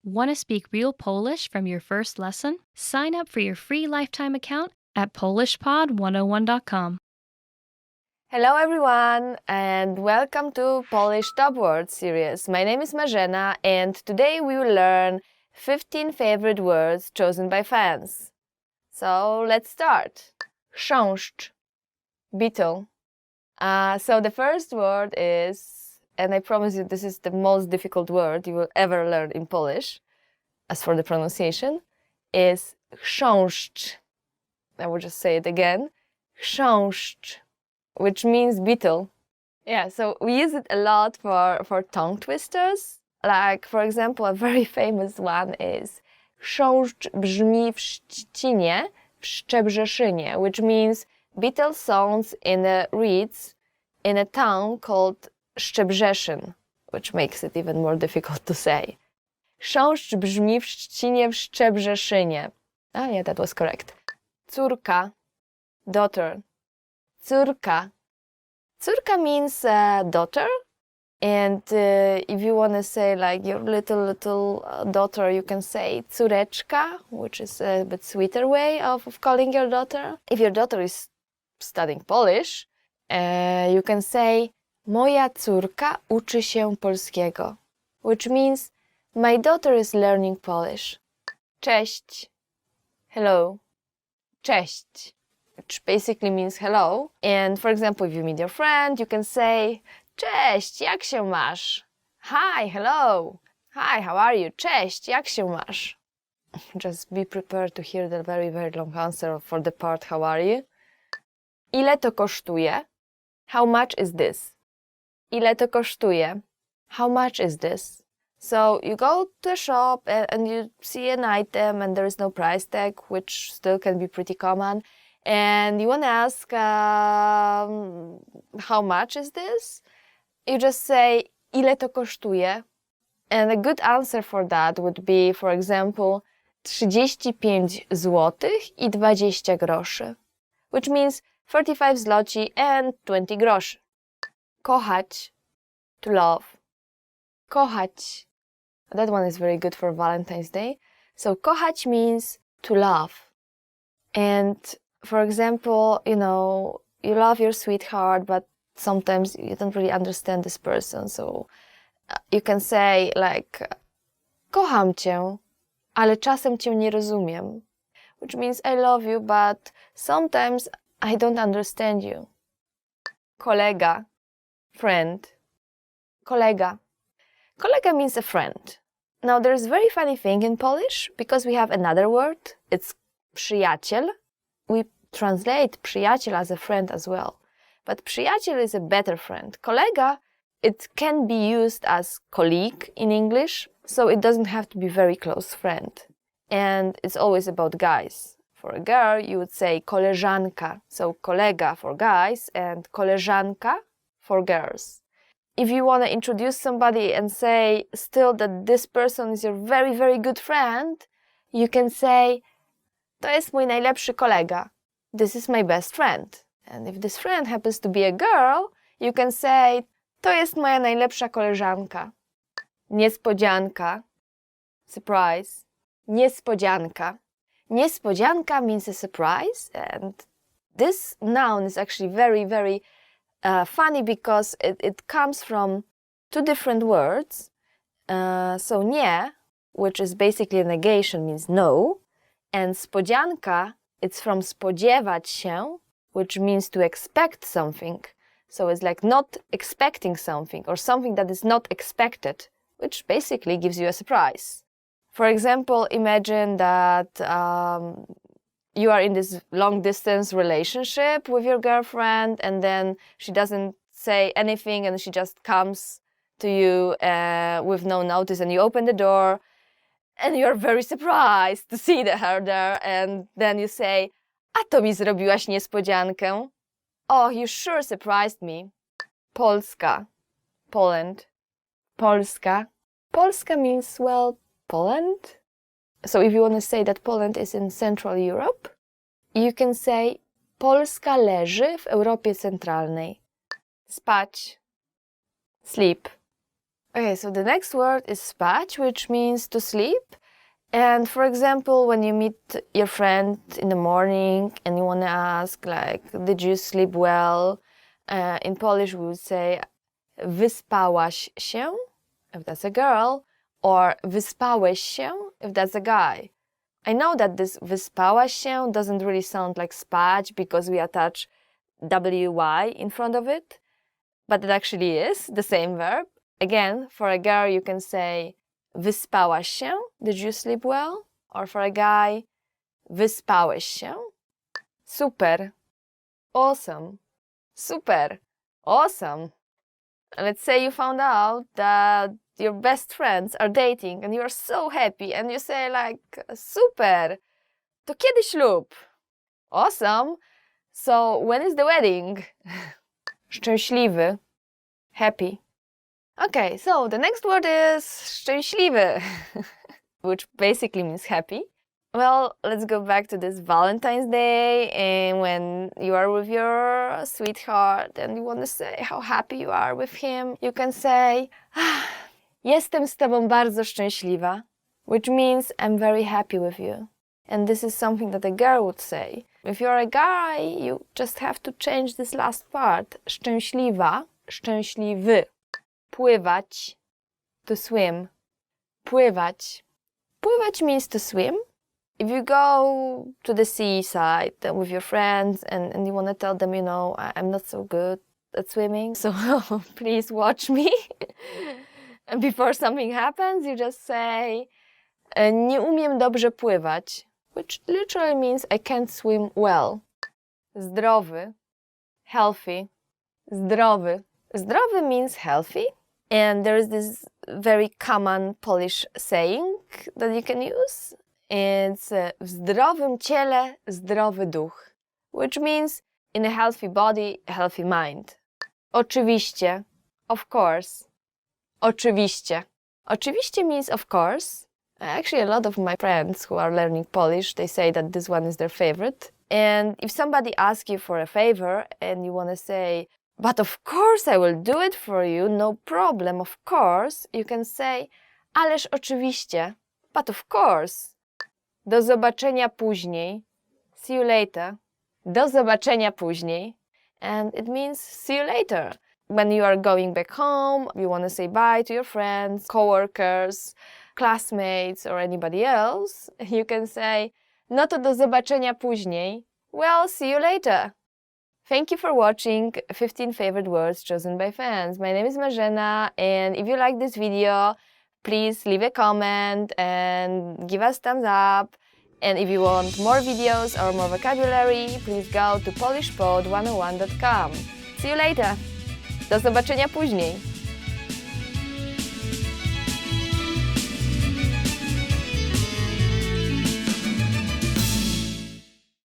Want to speak real Polish from your first lesson? Sign up for your free lifetime account at polishpod101.com. Hello everyone and welcome to Polish Top Words series. My name is Marzena and today we will learn 15 favorite words chosen by fans. So let's start. Chrząszcz, beetle. So the first word is, and I promise you this is the most difficult word you will ever learn in Polish, as for the pronunciation, is chrząszcz. I will just say it again. Chrząszcz, which means beetle. Yeah, so we use it a lot for tongue twisters. Like, for example, a very famous one is chrząszcz brzmi w Szczecinie, w Szczebrzeszynie, which means beetle sounds in the reeds in a town called Szczebrzeszyn, which makes it even more difficult to say. Chrząszcz brzmi w Szczecinie, w Szczebrzeszynie. Ah, yeah, that was correct. Córka, daughter. Córka. Córka means daughter. And if you want to say like your little daughter, you can say córeczka, which is a bit sweeter way of calling your daughter. If your daughter is studying Polish, you can say moja córka uczy się polskiego, which means my daughter is learning Polish. Cześć, hello. Cześć, which basically means hello. And for example, if you meet your friend, you can say cześć, jak się masz? Hi, hello. Hi, how are you? Cześć, jak się masz? Just be prepared to hear the very, very long answer for the part how are you. Ile to kosztuje? How much is this? Ile to kosztuje? How much is this? So you go to a shop and you see an item and there is no price tag, which still can be pretty common. And you want to ask, how much is this? You just say, ile to kosztuje? And a good answer for that would be, for example, 35 złotych i 20 groszy, which means 35 zloci and 20 groszy. Kochać, to love. Kochać. That one is very good for Valentine's Day. So kochać means to love. And for example, you love your sweetheart, but sometimes you don't really understand this person. So you can say like, kocham cię, ale czasem cię nie rozumiem. Which means I love you, but sometimes I don't understand you. Kolega, friend. Kolega. Kolega means a friend. Now there's a very funny thing in Polish because we have another word. It's przyjaciel. We translate przyjaciel as a friend as well. But przyjaciel is a better friend. Kolega, it can be used as colleague in English, so it doesn't have to be very close friend. And it's always about guys. For a girl, you would say koleżanka. So kolega for guys and koleżanka for girls. If you want to introduce somebody and say still that this person is your very, very good friend, you can say, to jest mój najlepszy kolega. This is my best friend. And if this friend happens to be a girl, you can say, to jest moja najlepsza koleżanka. Niespodzianka. Surprise. Niespodzianka. Niespodzianka means a surprise, and this noun is actually very, very funny because it comes from two different words. So nie, which is basically a negation, means no, and spodzianka, it's from spodziewać się, which means to expect something. So it's like not expecting something or something that is not expected, which basically gives you a surprise. For example, imagine that you are in this long-distance relationship with your girlfriend and then she doesn't say anything and she just comes to you with no notice and you open the door and you're very surprised to see her there and then you say, a to mi zrobiłaś niespodziankę. Oh, you sure surprised me. Polska, Poland. Polska. Polska means, well, Poland. So if you want to say that Poland is in Central Europe, you can say Polska leży w Europie Centralnej. Spać. Sleep. Okay, so the next word is spać, which means to sleep. And for example, when you meet your friend in the morning and you want to ask, like, did you sleep well? In Polish, we would say, wyspałaś się, if that's a girl, or wyspałeś się, if that's a guy. I know that this wyspałaś się doesn't really sound like spać because we attach wy in front of it, but it actually is the same verb. Again, for a girl, you can say wyspałaś się, did you sleep well? Or for a guy, wyspałeś się? Super. Awesome. Super. Awesome. Let's say you found out that your best friends are dating and you are so happy and you say like, super, to kiedy ślub? Awesome. So when is the wedding? Szczęśliwy. Happy. Okay, so the next word is szczęśliwy, which basically means happy. Well, let's go back to this Valentine's Day, and when you are with your sweetheart and you want to say how happy you are with him, you can say, jestem z tobą bardzo szczęśliwa, which means I'm very happy with you. And this is something that a girl would say. If you're a guy, you just have to change this last part. Szczęśliwa, szczęśliwy. Pływać, to swim. Pływać. Pływać means to swim. If you go to the seaside with your friends and you want to tell them, you know, I'm not so good at swimming, so please watch me. And before something happens, you just say, nie umiem dobrze pływać, which literally means I can't swim well. Zdrowy, healthy. Zdrowy. Zdrowy means healthy. And there is this very common Polish saying that you can use. It's w zdrowym ciele, zdrowy duch, which means in a healthy body, a healthy mind. Oczywiście, of course. Oczywiście. Oczywiście means of course. Actually, a lot of my friends who are learning Polish, they say that this one is their favorite. And if somebody asks you for a favor and you want to say, but of course I will do it for you, no problem, of course, you can say, ależ oczywiście, but of course. Do zobaczenia później. See you later. Do zobaczenia później. And it means see you later. When you are going back home, you want to say bye to your friends, coworkers, classmates, or anybody else, you can say, no to do zobaczenia później. Well, see you later. Thank you for watching 15 favorite words chosen by fans. My name is Marzena, and if you like this video, please leave a comment and give us thumbs up. And if you want more videos or more vocabulary, please go to polishpod101.com. See you later! Do zobaczenia później!